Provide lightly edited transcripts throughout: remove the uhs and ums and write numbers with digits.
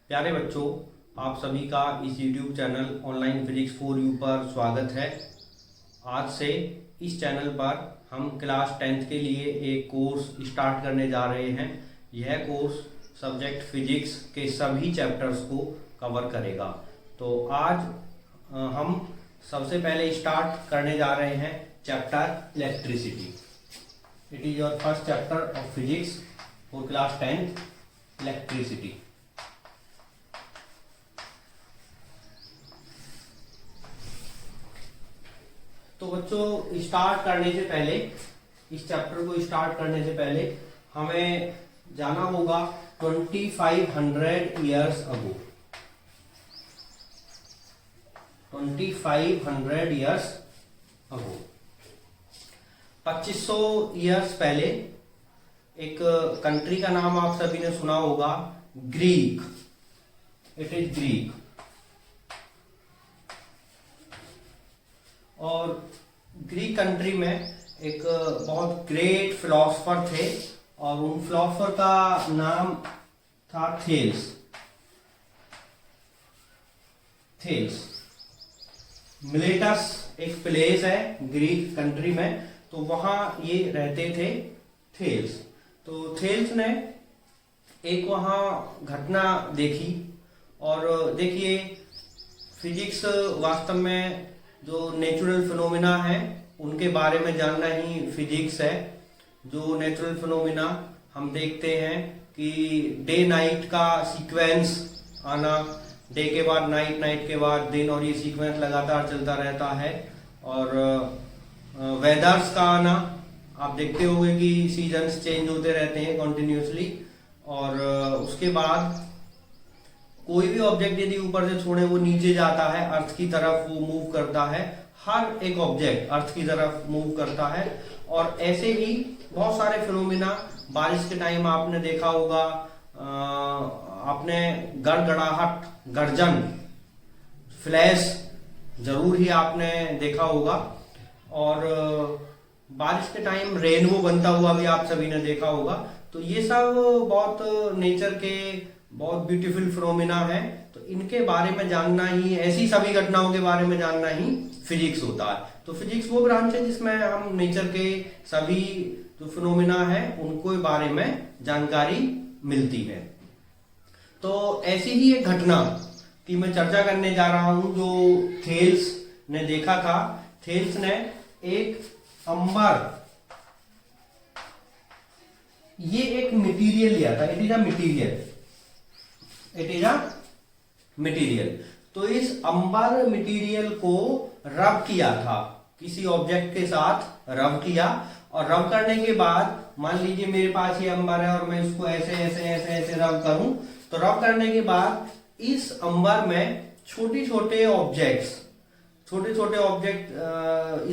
प्यारे बच्चों, आप सभी का इस YouTube channel online physics for you पर स्वागत है। आज से इस चैनल पर हम क्लास 10th के लिए एक कोर्स स्टार्ट करने जा रहे हैं। यह कोर्स सब्जेक्ट फिजिक्स के सभी चैप्टर्स को कवर करेगा। तो आज हम सबसे पहले स्टार्ट करने जा रहे हैं chapter electricity. It is your first chapter of physics for class 10th, electricity. तो बच्चों, स्टार्ट करने से पहले, इस चैप्टर को स्टार्ट करने से पहले हमें जाना होगा 2500 years ago. 2500 years ago, 2500 years पहले एक कंट्री का नाम आप सभी ने सुना होगा, ग्रीक। It is Greek. और ग्रीक कंट्री में एक बहुत ग्रेट फिलोसफर थे और उन फिलोसफर का नाम था थेल्स। थेल्स। मिलेटस एक प्लेस है ग्रीक कंट्री में, तो वहां ये रहते थे थेल्स। तो थेल्स ने एक वहां घटना देखी। और देखिए, फिजिक्स वास्तव में जो नेचुरल फिनोमिना है उनके बारे में जानना ही फिजिक्स है। जो नेचुरल फिनोमिना हम देखते हैं कि डे नाइट का सीक्वेंस आना, डे के बाद नाइट, नाइट के बाद दिन, और ये सीक्वेंस लगातार चलता रहता है। और वेदर्स का आना, आप देखते होंगे कि सीजन्स चेंज होते रहते हैं कॉन्टिन्यूसली। और उसके बाद कोई भी ऑब्जेक्ट यदि ऊपर से छोड़े वो नीचे जाता है, अर्थ की तरफ वो मूव करता है। हर एक ऑब्जेक्ट अर्थ की तरफ मूव करता है। और ऐसे ही बहुत सारे फिनोमिना, बारिश के टाइम आपने देखा होगा, आपने गड़गड़ाहट, गर्जन, फ्लैश जरूर ही आपने देखा होगा। और बारिश के टाइम रेनबो बनता हुआ भी आप सभी ने देखा होगा। तो ये सब बहुत नेचर के बहुत ब्यूटीफुल फिनोमिना है। तो इनके बारे में जानना ही, ऐसी सभी घटनाओं के बारे में जानना ही फिजिक्स होता है। तो फिजिक्स वो ब्रांच है जिसमें हम नेचर के सभी जो फिनोमिना है उनको बारे में जानकारी मिलती है। तो ऐसी ही एक घटना की मैं चर्चा करने जा रहा हूं जो थेल्स ने देखा था। थेल्स ने एक अंबर, ये एक मटेरियल लिया था। It is a material. It is a material. तो इस अंबर मटेरियल को रब किया था, किसी ऑब्जेक्ट के साथ रब किया। और रब करने के बाद, मान लीजिए मेरे पास ये अंबर है और मैं इसको ऐसे ऐसे ऐसे ऐसे रब करूं, तो रब करने के बाद इस अंबर में छोटे छोटे objects,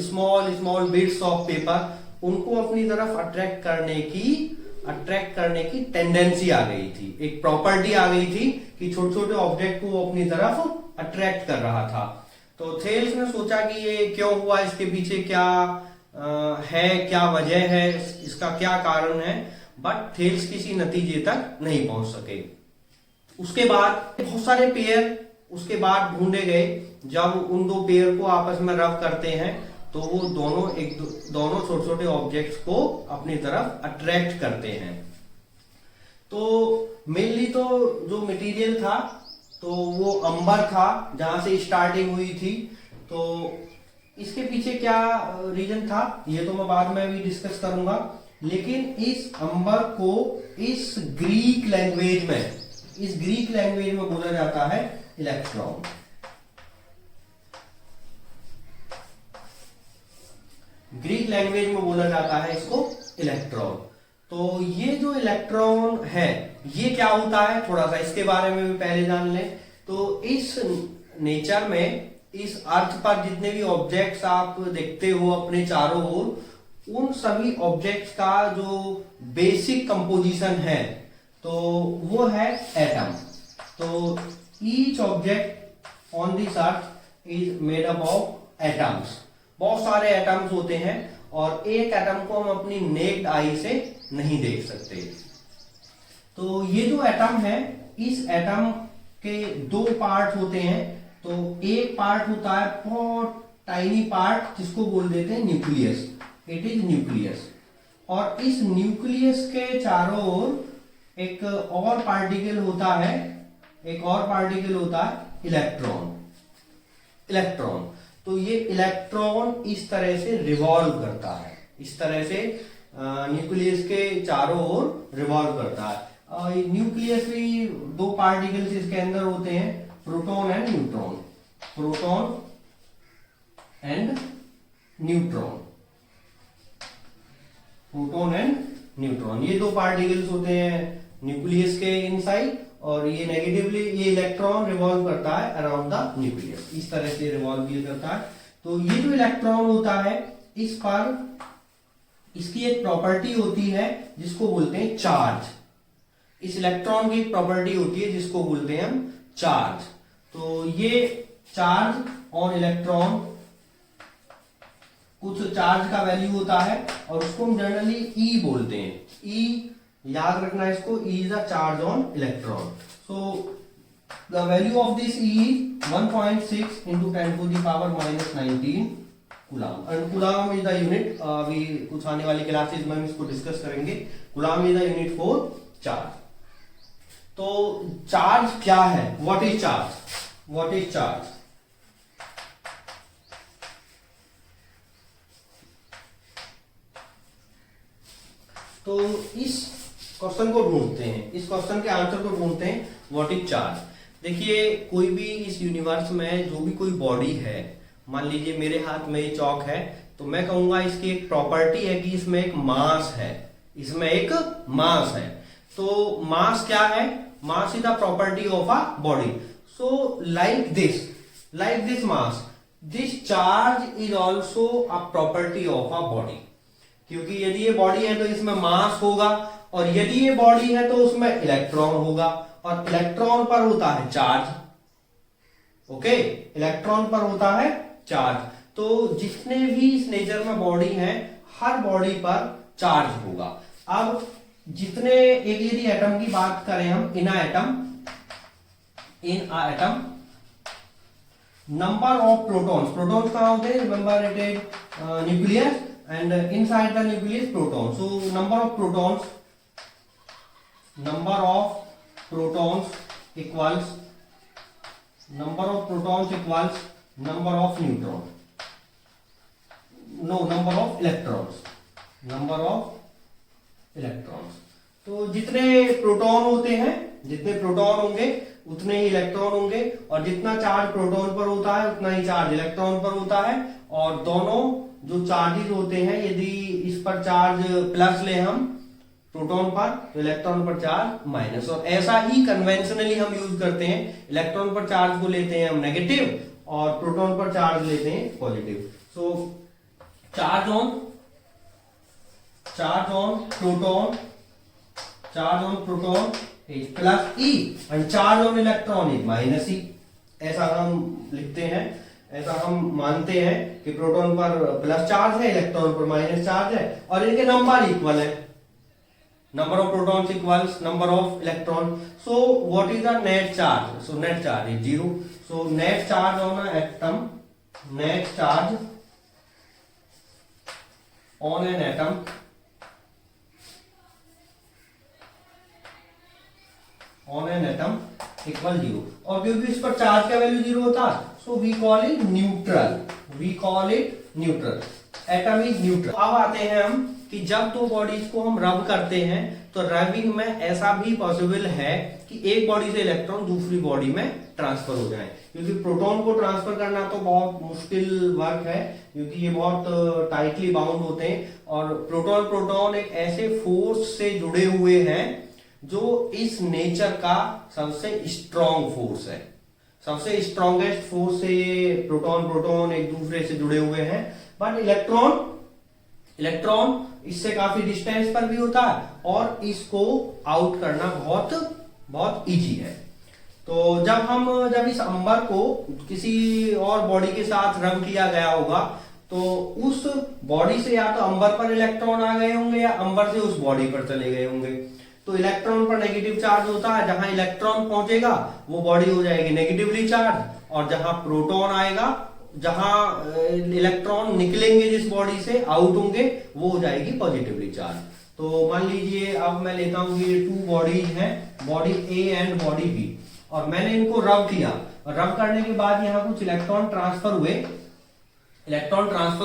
small small bits of paper, उनको अपनी तरफ अट्रैक्ट करने की टेंडेंसी आ गई थी। एक प्रॉपर्टी आ गई थी कि छोटे छोटे ऑब्जेक्ट को वो अपनी तरफ अट्रैक्ट कर रहा था। तो थेल्स ने सोचा कि ये क्यों हुआ, इसके पीछे क्या है, क्या वजह है, इसका क्या कारण है। बट थेल्स किसी नतीजे तक नहीं पहुंच सके। उसके बाद बहुत सारे पेयर उसके बाद ढूंढे गए। जब उन दो पेयर को आपस में रब करते हैं तो वो दोनों छोटे छोटे ऑब्जेक्ट्स को अपनी तरफ अट्रैक्ट करते हैं। तो मेनली तो जो मटेरियल था तो वो अंबर था जहां से स्टार्टिंग हुई थी। तो इसके पीछे क्या रीजन था ये तो मैं बाद में भी डिस्कस करूंगा। लेकिन इस अंबर को इस ग्रीक लैंग्वेज में बोला जाता है इलेक्ट्रॉन। ग्रीक लैंग्वेज में बोला जाता है इसको इलेक्ट्रॉन। तो ये जो इलेक्ट्रॉन है ये क्या होता है, थोड़ा सा इसके बारे में भी पहले जान लें। तो इस नेचर में, इस अर्थ पर जितने भी ऑब्जेक्ट्स आप देखते हो अपने चारों ओर, उन सभी ऑब्जेक्ट्स का जो बेसिक कंपोजिशन है तो वो है एटम। तो each object on this earth is made up of atoms. बहुत सारे एटम्स होते हैं और एक एटम को हम अपनी नेक्ड आई से नहीं देख सकते। तो ये जो एटम है, इस एटम के दो पार्ट होते हैं। तो एक पार्ट होता है बहुत टाइनी पार्ट जिसको बोल देते हैं न्यूक्लियस, इट इज न्यूक्लियस। और इस न्यूक्लियस के चारों ओर एक और पार्टिकल होता है, एक और पार्टिकल होता है इलेक्ट्रॉन। इलेक्ट्रॉन, तो ये इलेक्ट्रॉन इस तरह से रिवॉल्व करता है, इस तरह से न्यूक्लियस के चारों ओर रिवॉल्व करता है। न्यूक्लियस भी दो पार्टिकल्स इसके अंदर होते हैं, proton and neutron, proton and neutron, proton and neutron, ये दो पार्टिकल्स होते हैं न्यूक्लियस के इनसाइड। और ये नेगेटिवली, ये इलेक्ट्रॉन रिवॉल्व करता है अराउंड द न्यूक्लियस, इस तरह से रिवॉल्व ये करता है। तो ये जो इलेक्ट्रॉन होता है इस पर इसकी एक प्रॉपर्टी होती है जिसको बोलते हैं चार्ज। इस इलेक्ट्रॉन की एक प्रॉपर्टी होती है जिसको बोलते हैं हम चार्ज। तो ये चार्ज ऑन इलेक्ट्रॉन, कुछ चार्ज का वैल्यू होता है और उसको हम जनरली ई बोलते हैं। ई याद रखना इसको, E is the charge on electron. So the value of this E 1.6 into 10⁻⁻19 coulomb. And coulomb is the unit, अभी कुछ आने वाली क्लासेस में हम इसको डिस्कस करेंगे। Coulomb is the unit for charge. तो चार्ज क्या है, what is charge, what is charge? तो इस क्वेश्चन को ढूंढते हैं, इस क्वेश्चन के आंसर को ढूंढते हैं, व्हाट इज चार्ज। देखिए, कोई भी इस यूनिवर्स में जो भी कोई बॉडी है, मान लीजिए मेरे हाथ में ये चौक है, तो मैं कहूंगा इसकी एक प्रॉपर्टी है कि इसमें एक मास है, इसमें एक मास है। तो मास क्या है? Mass is the property of a body. So like this mass, this charge is also a property of a body. क्योंकि यदि ये बॉडी है तो इसमें मास होगा, और यदि ये बॉडी है तो उसमें इलेक्ट्रॉन होगा, और इलेक्ट्रॉन पर होता है चार्ज। ओके, इलेक्ट्रॉन पर होता है चार्ज। तो जितने भी इस नेचर में बॉडी है, हर बॉडी पर चार्ज होगा। अब जितने, एक यदि एटम की बात करें हम, in a atom number of protons, protons कहां होते हैं? Remember it is nucleus and inside the nucleus proton. So number of protons equals number of neutron, no, number of electrons, तो जितने प्रोटॉन होते हैं, जितने प्रोटॉन होंगे उतने ही इलेक्ट्रॉन होंगे, और जितना चार्ज प्रोटॉन पर होता है उतना ही चार्ज इलेक्ट्रॉन पर होता है। और दोनों जो चार्जेस होते हैं, यदि इस पर चार्ज प्लस ले हम प्रोटॉन पर, तो इलेक्ट्रॉन पर चार्ज माइनस। और ऐसा ही कन्वेंशनली हम यूज करते हैं, इलेक्ट्रॉन पर चार्ज को लेते हैं हम नेगेटिव और प्रोटॉन पर चार्ज लेते हैं positive. So charge on proton is plus E and charge on electron is minus E. ऐसा हम लिखते हैं, ऐसा हम मानते हैं कि प्रोटॉन पर प्लस चार्ज है, इलेक्ट्रॉन पर माइनस चार्ज है, और इनके नंबर इक्वल है, number of protons equals number of electron. So what is the net charge? So net charge is 0। So net charge on atom, net charge on an atom equal 0। और क्योंकि इस पर charge का value 0 होता है, so we call it neutral, atom is neutral. अब आते हैं हम कि जब दो बॉडीज को हम रब करते हैं, तो रबिंग में ऐसा भी पॉसिबल है कि एक बॉडी से इलेक्ट्रॉन दूसरी बॉडी में ट्रांसफर हो जाए। क्योंकि प्रोटॉन को ट्रांसफर करना तो बहुत मुश्किल वर्क है, क्योंकि ये बहुत टाइटली बाउंड होते हैं, और प्रोटॉन एक ऐसे फोर्स से जुड़े हुए हैं जो इस नेचर का सबसे स्ट्रॉन्ग फोर्स है, सबसे स्ट्रॉन्गेस्ट फोर्स से ये प्रोटॉन एक दूसरे से जुड़े हुए हैं। बट इलेक्ट्रॉन इससे काफी डिस्टेंस पर भी होता है, और इसको आउट करना बहुत इजी है। तो जब इस अंबर को किसी और बॉडी के साथ रब किया गया होगा, तो उस बॉडी से या तो अंबर पर इलेक्ट्रॉन आ गए होंगे या अंबर से उस बॉडी पर चले गए होंगे। तो इलेक्ट्रॉन पर नेगेटिव चार्ज होता है, जहां इलेक्ट्रॉन पहुंचेगा वो बॉडी हो जाएगी नेगेटिवली चार्ज, और जहां प्रोटॉन आएगा, जहां इलेक्ट्रॉन निकलेंगे जिस बॉडी से आउट होंगे, वो हो जाएगी पॉजिटिवली चार्ज। तो मान लीजिए अब मैं लेता हूं ये टू बॉडीज हैं, body A and body B, और मैंने इनको रब किया, और रब करने के बाद यहाँ कुछ इलेक्ट्रॉन ट्रांसफर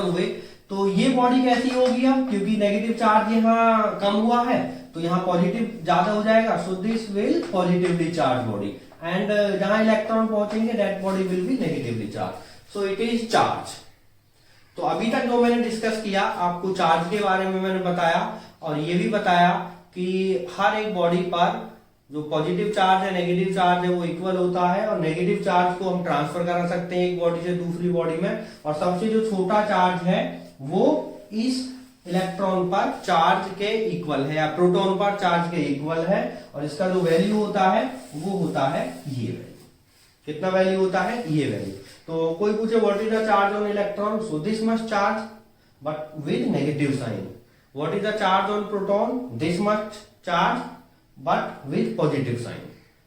हुए, तो ये बॉडी कैसी होगी अब, क्योंकि नेगेटिव चार्ज यहाँ कम हुआ है तो यहाँ पॉजिटिव ज्यादा हो जाएगा, so this will positively charge body, and जहां इलेक्ट्रॉन पहुंचेंगे that body will be negatively charge, so it is charge. तो अभी तक जो मैंने डिस्कस किया, आपको चार्ज के बारे में मैंने बताया, और ये भी बताया कि हर एक बॉडी पर जो पॉजिटिव चार्ज है, नेगेटिव चार्ज है, वो इक्वल होता है, और नेगेटिव चार्ज को हम ट्रांसफर करा सकते हैं एक बॉडी से दूसरी बॉडी में, और सबसे जो छोटा चार्ज है वो इस इलेक्ट्रॉन पर चार्ज के इक्वल है, या प्रोटॉन पर चार्ज के इक्वल है, और इसका जो वैल्यू होता है वो होता है ये वैल्यू। कितना वैल्यू होता है? ये वैल्यू। तो कोई पूछे what is the charge on electron, so this must charge but with negative sign. What is the charge on proton, this must charge but with positive sign.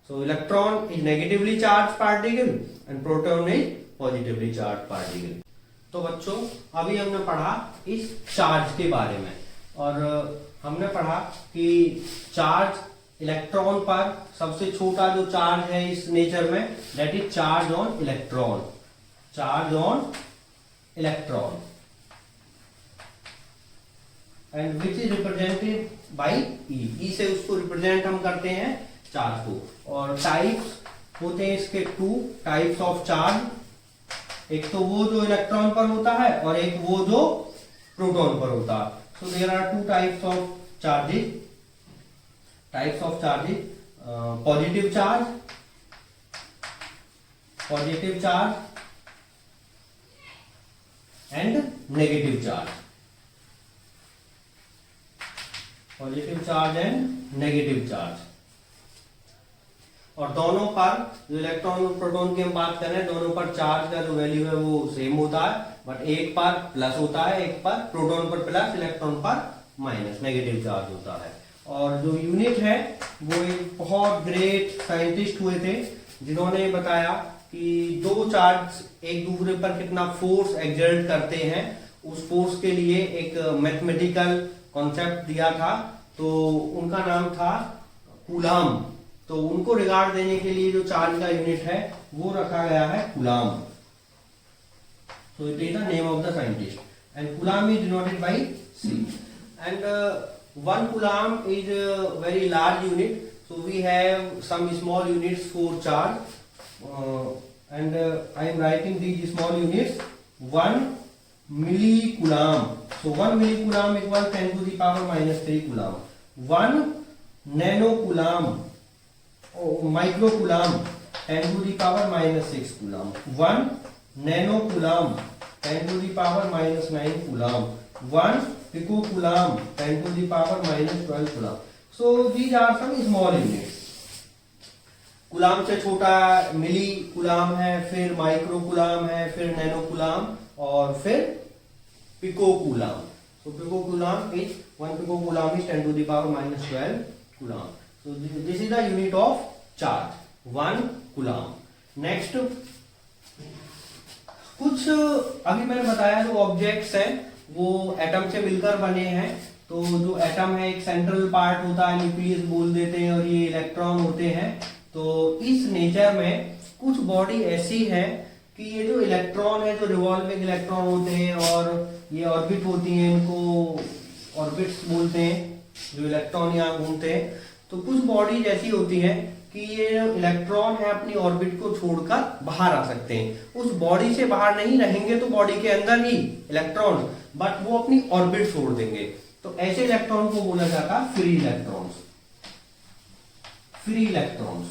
So electron is negatively charged particle and proton is positively charged particle. तो बच्चों अभी हमने पढ़ा इस charge के बारे में, और हमने पढ़ा कि चार्ज इलेक्ट्रॉन पर सबसे छोटा जो चार्ज है इस नेचर में, that is charge on electron, charge on electron, and which is represented by E से उसको रिप्रेजेंट हम करते हैं चार्ज को। और टाइप्स होते हैं इसके टू टाइप्स ऑफ चार्ज, एक तो वो जो इलेक्ट्रॉन पर होता है और एक वो जो प्रोटॉन पर होता है। So there are two types of charges, positive charge and negative charge, positive charge and negative charge. और दोनों पर जो इलेक्ट्रॉन और प्रोटॉन की हम बात कर रहे हैं, दोनों पर चार्ज का जो वैल्यू है वो सेम होता है, बट एक पर प्लस होता है, एक पर प्रोटॉन पर प्लस, इलेक्ट्रॉन पर माइनस, नेगेटिव चार्ज होता है। और जो यूनिट है वो एक बहुत ग्रेट साइंटिस्ट हुए थे जिन्होंने बताया कि दो चार्ज एक दूसरे पर कितना फोर्स एक्सर्ट करते हैं, उस फोर्स के लिए एक मैथमेटिकल कॉन्सेप्ट दिया था, तो उनका नाम था कूलाम। तो उनको रिगार्ड देने के लिए जो चार्ज का यूनिट है वो रखा गया है coulomb. So it is the name of the scientist, and coulomb is denoted by C, and one coulomb is very large unit, so we have some small units for charge, and I am writing these small units. 1 millicoulamb, so 1 millicoulamb equals 10 to the power minus 3 coulomb. 1 nanocoulomb, microcoulomb 10 to the power minus 6 coulomb. 1 nanocoulomb 10 to the power minus 9 coulomb. 1 picocoulomb 10 to the power minus 12 coulomb. So these are some small units. Coulomb से छोटा मिली coulomb है, फिर micro coulomb है, फिर nano coulomb, और फिर pico coulomb. So pico coulomb is 1 pico coulomb is 10 to the power minus 12 coulomb. So this is the unit of charge, 1 coulomb. Next, कुछ अभी मैंने बताया जो ऑब्जेक्ट्स हैं वो एटम से मिलकर बने हैं। तो जो एटम है एक सेंट्रल पार्ट होता है, न्यूक्लियस बोल देते हैं, और ये इलेक्ट्रॉन होते हैं। तो इस नेचर में कुछ बॉडी ऐसी है कि ये जो इलेक्ट्रॉन है, जो रिवॉल्विंग इलेक्ट्रॉन होते हैं, और ये ऑर्बिट होती हैं, इनको ऑर्बिट्स बोलते हैं, जो इलेक्ट्रॉन यहाँ घूमते हैं। तो कुछ बॉडीज ऐसी होती हैं कि ये इलेक्ट्रॉन है अपनी ऑर्बिट को छोड़कर बाहर आ सकते हैं। उस बॉडी से बाहर नहीं रहेंगे तो बॉडी के अंदर ही इलेक्ट्रॉन, बट वो अपनी ऑर्बिट छोड़ देंगे। तो ऐसे इलेक्ट्रॉन को बोला जाता है फ्री इलेक्ट्रॉन्स। फ्री इलेक्ट्रॉन्स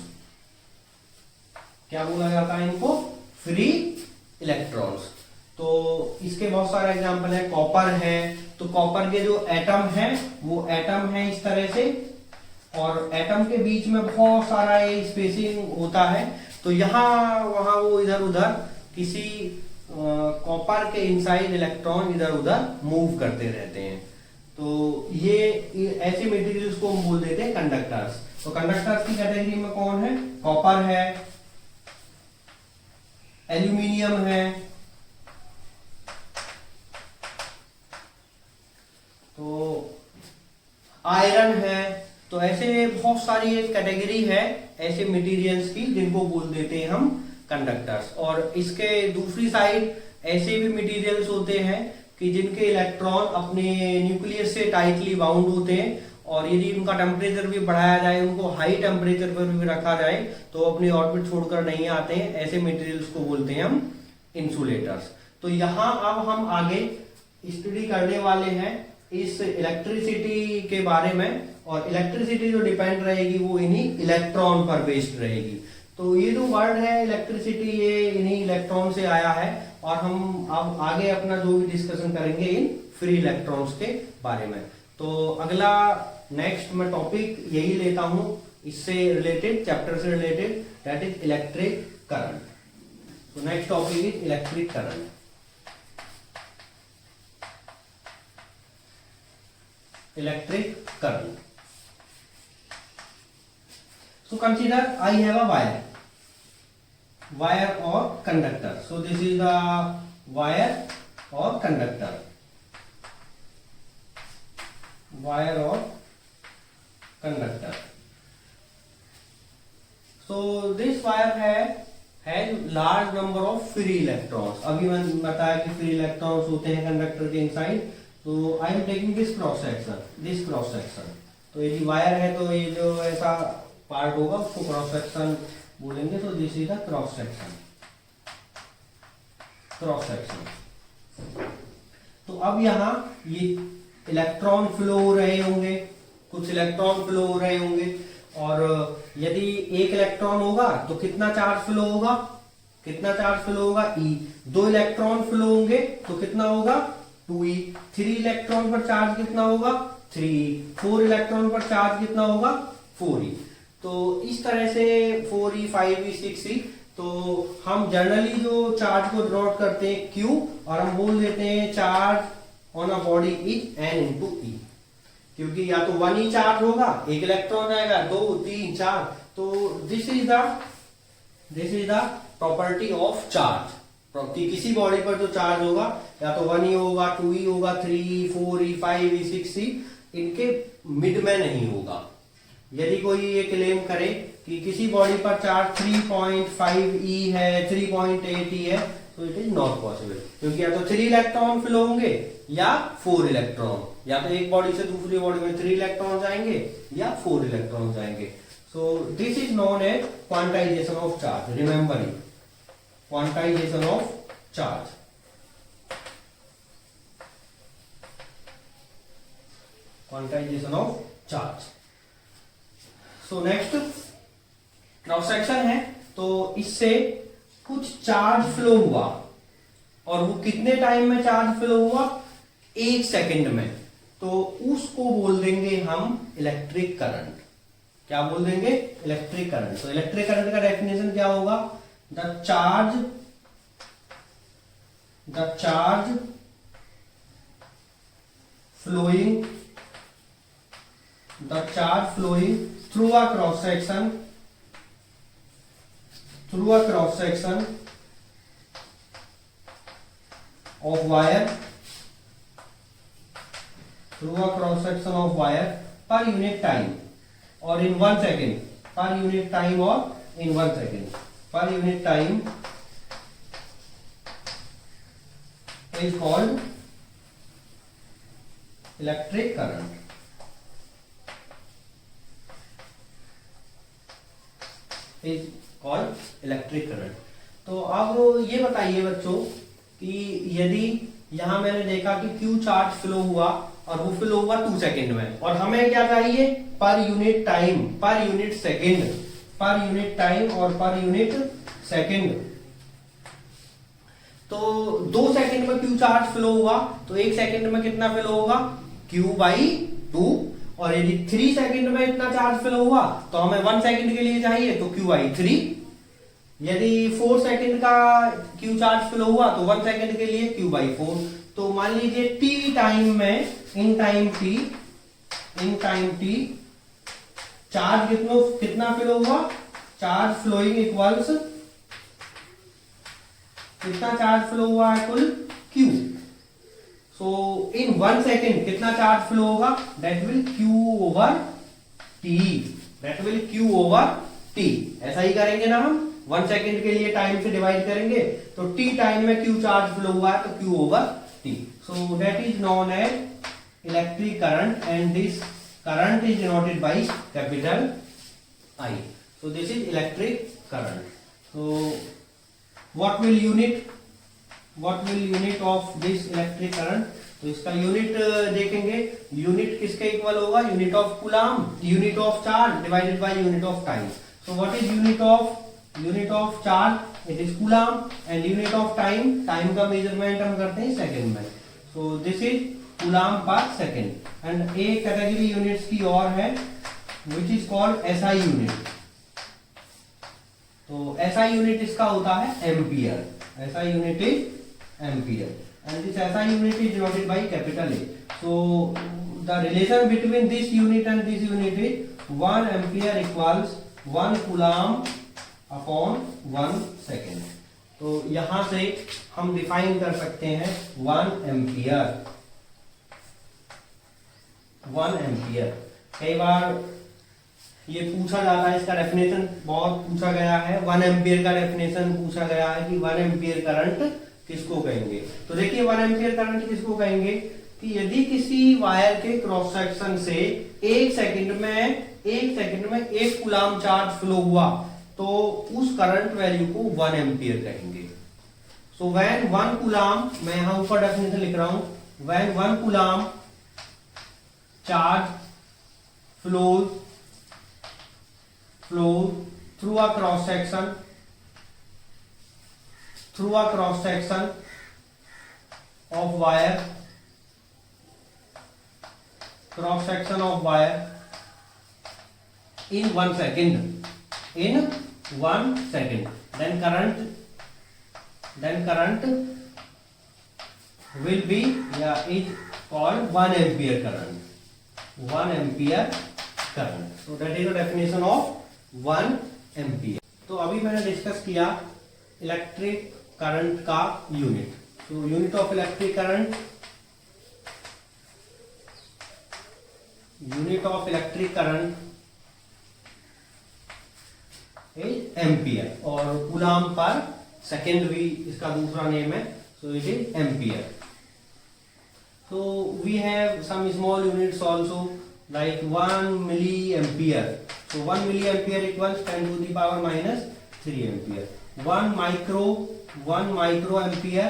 क्या बोला जाता है इनको? Free electrons. तो इसके बहुत सारे एग्जांपल है। कॉपर है, तो कॉपर के जो एटम है वो एटम है इस तरह से, और एटम के बीच में बहुत सारा ये स्पेसिंग होता है। तो यहाँ वहां वो इधर उधर किसी कॉपर के इनसाइड इलेक्ट्रॉन इधर उधर मूव करते रहते हैं। तो ये ऐसे मटेरियल्स को हम बोल देते हैं कंडक्टर्स। तो कंडक्टर्स की कैटेगरी में कौन है? कॉपर है, एल्यूमिनियम है, तो आयरन है। तो ऐसे बहुत सारी एक कैटेगरी है ऐसे मटेरियल्स की जिनको बोल देते हैं हम कंडक्टर्स। और इसके दूसरी साइड ऐसे भी मटेरियल्स होते हैं कि जिनके इलेक्ट्रॉन अपने न्यूक्लियस से टाइटली बाउंड होते हैं, और यदि उनका टेम्परेचर भी बढ़ाया जाए, उनको हाई टेम्परेचर पर भी रखा जाए, तो अपनी ऑर्बिट छोड़कर नहीं आते हैं। ऐसे मटेरियल्स को बोलते हैं हम इंसुलेटर्स। तो यहाँ अब हम आगे स्टडी करने वाले हैं इस इलेक्ट्रिसिटी के बारे में, और इलेक्ट्रिसिटी जो डिपेंड रहेगी वो इन्हीं इलेक्ट्रॉन पर बेस्ड रहेगी। तो ये जो वर्ड है इलेक्ट्रिसिटी, ये इन्हीं इलेक्ट्रॉन से आया है, और हम अब आगे अपना जो भी डिस्कशन करेंगे इन फ्री इलेक्ट्रॉन्स के बारे में। तो अगला नेक्स्ट मैं टॉपिक यही लेता हूं, इससे रिलेटेड, चैप्टर से related, that is electric current. तो next topic is electric current. Electric current. So consider I have a wire or conductor. So this is the wire or conductor. Wire or conductor. So this wire has large number of free electrons. अभी मैंने बताया कि free electrons होते हैं conductor के inside. तो I am taking this cross section. तो ये वायर है, तो ये जो ऐसा पार्ट होगा उसको क्रॉस सेक्शन बोलेंगे। तो this is the cross section. तो अब यहाँ ये इलेक्ट्रॉन फ्लो हो रहे होंगे, कुछ इलेक्ट्रॉन फ्लो हो रहे होंगे, और यदि एक इलेक्ट्रॉन होगा तो कितना चार्ज फ्लो होगा? E। दो इलेक्ट्रॉन फ्लो होंगे तो कितना होगा? 2e। 3 इलेक्ट्रॉन पर चार्ज कितना होगा? 3e। 4 इलेक्ट्रॉन पर चार्ज कितना होगा? 4e। तो इस तरह से 4e, 5e, 6e। तो हम जनरली जो चार्ज को डिनोट करते हैं Q, और हम बोल देते हैं charge on a body is N into E, क्योंकि या तो 1e चार्ज होगा, एक इलेक्ट्रॉन आएगा, 2, 3, 4। तो this is the property of charge. किसी बॉडी पर जो चार्ज होगा या तो 1e होगा, 2e होगा, 3e, 4e, 5e, 6e, इनके मिड में नहीं होगा। यदि कोई ये क्लेम करे कि किसी बॉडी पर चार्ज 3.5e है, 3.8e है, तो इट इज नॉट पॉसिबल, क्योंकि या तो 3 इलेक्ट्रॉन फ्लो होंगे या 4 इलेक्ट्रॉन, या तो एक बॉडी से दूसरी बॉडी में 3 इलेक्ट्रॉन जाएंगे या 4 इलेक्ट्रॉन जाएंगे। So this is known as quantization of charge. Remember it, quantization of charge. Quantization of charge. So next cross section है, तो इससे कुछ चार्ज फ्लो हुआ, और वो कितने टाइम में चार्ज फ्लो हुआ? 1 सेकेंड में। तो उसको बोल देंगे हम इलेक्ट्रिक करंट। क्या बोल देंगे? Electric current. तो इलेक्ट्रिक करंट का डेफिनेशन क्या होगा? The charge flowing through a cross section of wire per unit time or in 1 second, per unit time or in 1 second, per unit time is called electric current. Is called electric current. तो अब ये बताइए बच्चों कि यदि यहां मैंने देखा कि Q चार्ज फ्लो हुआ और वो फ्लो हुआ 2 सेकेंड में, और हमें क्या चाहिए? Per unit time, per unit second, per unit time और पर यूनिट सेकेंड। तो 2 सेकेंड में Q चार्ज फ्लो हुआ तो 1 सेकेंड में कितना फ्लो होगा? Q/2। और यदि 3 सेकेंड में इतना चार्ज फ्लो हुआ तो हमें 1 सेकेंड के लिए चाहिए तो Q/3। यदि 4 सेकेंड का Q चार्ज फ्लो हुआ तो 1 सेकेंड के लिए Q/4। तो मान लीजिए टी टाइम में, इन टाइम टी चार्ज कितना फ्लो हुआ, चार्ज फ्लोइंग इक्वल्स कितना चार्ज फ्लो हुआ है कुल, Q। सो इन 1 सेकेंड कितना चार्ज फ्लो होगा, that will Q over T, that will Q over T। ऐसा ही करेंगे ना हम, 1 सेकेंड के लिए टाइम से डिवाइड करेंगे, तो T टाइम में Q चार्ज फ्लो हुआ है तो Q over T। So that is known as electric current and this current is denoted by capital I. So this is electric current. So what will unit of this electric current? तो इसका unit देखेंगे, unit किसके equal होगा, unit of coulomb, unit of charge divided by unit of time. So what is unit of charge, it is coulomb, and unit of time, time का measurement हम करते हैं second में। सो this is coulomb per second. And एक category units की और है which is called SI unit. तो एसआई यूनिट इसका होता है ampere, SI unit is ampere and this SI unit is denoted by capital A. So the relation between this unit and this unit is 1 ampere equals 1 coulomb upon 1 second. तो यहां से हम define कर सकते हैं 1 एम्पियर। कई बार ये पूछा जाता है, इसका डेफिनेशन बहुत पूछा गया है, 1 एम्पियर का डेफिनेशन पूछा गया है कि 1 एम्पियर करंट किसको कहेंगे। तो देखिए 1 एम्पियर करंट किसको कहेंगे कि यदि किसी वायर के क्रॉस सेक्शन से 1 सेकंड में 1 कूलम चार्ज फ्लो हुआ तो उस करंट वैल्यू को 1 एम्पियर कहेंगे। सो व्हेन 1 कूलम, मैं यहां ऊपर डेफिनेशन लिख रहा हूं, when 1 coulomb charge flows through a cross section of wire in 1 second, then current will be is called 1 ampere current. 1 ampere current. So that is the definition of 1 ampere. तो अभी मैंने discuss किया electric current का unit. तो unit of electric current is ampere और coulomb per second भी इसका दूसरा नेम है, सो it is ampere. So we have some small units also like 1 milliampere. So 1 milliampere equals 10 to the power minus 3 ampere. 1 microampere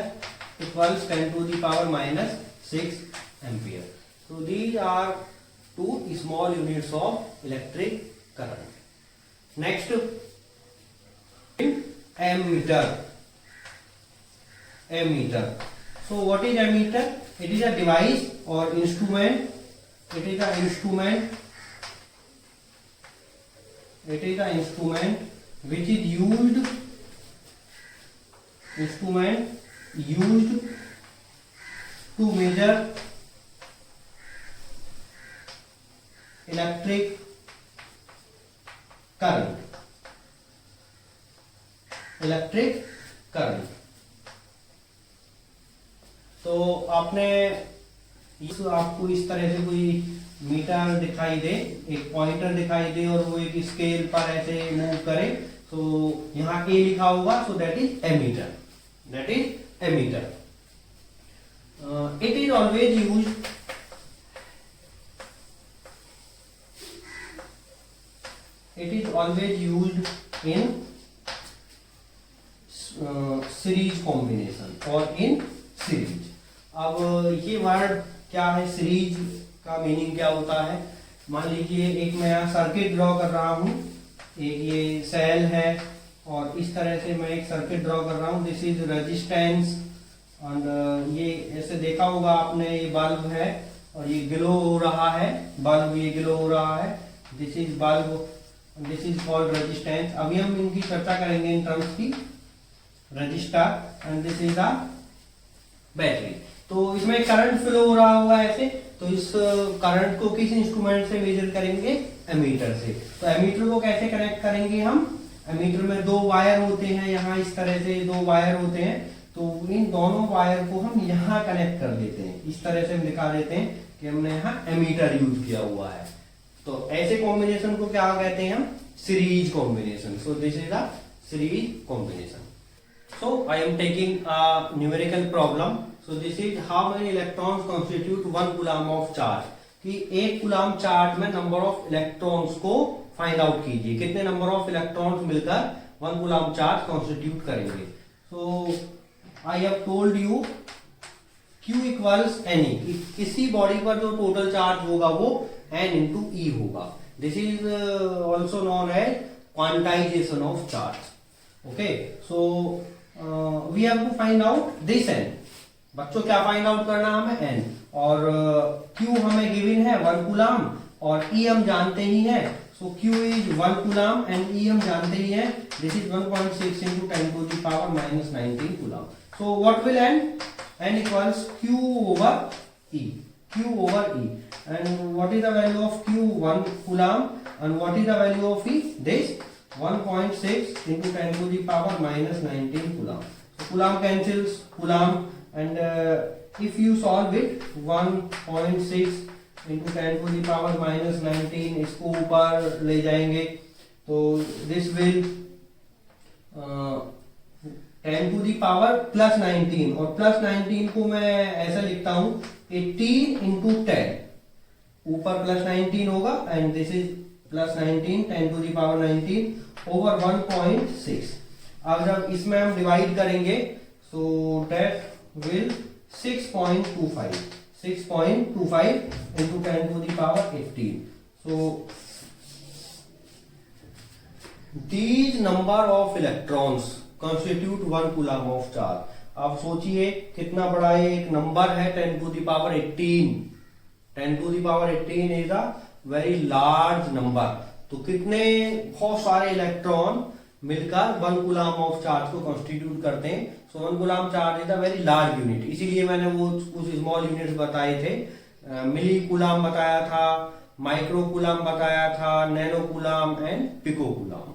equals 10 to the power minus 6 ampere. So these are two small units of electric current. Next, ammeter. So what is ammeter? It is a device or instrument. It is an instrument which is used to measure electric current. तो आपको इस तरह से कोई metre दिखाई दे, एक pointer दिखाई दे और वो एक स्केल पर ऐसे मूव करे, तो यहाँ A लिखा होगा, so that is ammeter. It is always used in series combination और इन सीरीज। अब ये वर्ड क्या है, सीरीज का मीनिंग क्या होता है। मान लीजिए एक मैं यहाँ सर्किट ड्रॉ कर रहा हूँ, एक ये सेल है और इस तरह से मैं एक सर्किट ड्रॉ कर रहा हूँ, दिस इज रेजिस्टेंस। और ये ऐसे देखा होगा आपने, ये बल्ब है और ये ग्लो हो रहा है, बल्ब ये ग्लो हो रहा है, this is bulb, this is called resistance. अभी हम इनकी चर्चा करेंगे इन टर्म्स की, register and this is a battery. तो इसमें करंट फ्लो हो रहा होगा ऐसे, तो इस करंट को किस इंस्ट्रूमेंट से मेजर करेंगे? एमीटर से। तो एमीटर को कैसे कनेक्ट करेंगे हम? एमीटर में दो वायर होते हैं, यहाँ इस तरह से दो वायर होते हैं, तो इन दोनों वायर को हम यहाँ कनेक्ट कर देते हैं। इस तरह से हम दिखा देते हैं कि हमने यहाँ एमीटर यूज किया हुआ है। तो ऐसे कॉम्बिनेशन को क्या कहते हैं हम? Series combination. So this is a series combination. So I am taking a numerical problem. So this is how many electrons constitute 1 coulomb of charge. कि 1 कूलम चार्ज में नंबर ऑफ इलेक्ट्रॉन्स को find out कीजिए, कितने number of electrons मिलकर 1 coulomb charge constitute करेंगे। So I have told you Q equals NE. किसी body पर जो टोटल चार्ज होगा वो N into E होगा। This is also known as quantization of charge. Okay, so we have to find out this n. बच्चों क्या find out करना हमें? n। और q हमें गिवन है 1 कूलम और e हम जानते ही हैं। सो q is 1 coulomb and e हम जानते ही हैं, this is 1.6 into 10 to the power minus 19 coulomb. So what will n? n equals q over e, q over e। and what is the value of q? 1 coulomb and what is the value of e? This 1.6 into 10 to the power minus 19 coulomb. So coulomb cancels coulomb, and if you solve it 1.6 into 10 to the power minus 19 इसको ऊपर ले जाएंगे तो this will 10 to the power plus 19, और plus 19 को मैं ऐसा लिखता हूं 18 into 10, ऊपर plus 19 होगा and this is plus 19 10 to the power 19 over 1.6। अब जब इसमें हम डिवाइड करेंगे so that will 6.25 into 10 to the power 18। so these number of electrons constitute 1 coulomb of charge। अब सोचिए कितना बड़ा ये एक नंबर है 10 to the power 18। 10 to the power 18 is a very large number. तो कितने बहुत सारे इलेक्ट्रॉन मिलकर 1 कूलम ऑफ चार्ज को कॉन्स्टिट्यूट करते हैं। सो 1 coulomb charge is a very large unit, इसीलिए मैंने वो कुछ स्मॉल यूनिट्स बताए थे, मिली कूलम बताया था, माइक्रो कूलम बताया था, nano coulomb and pico coulomb.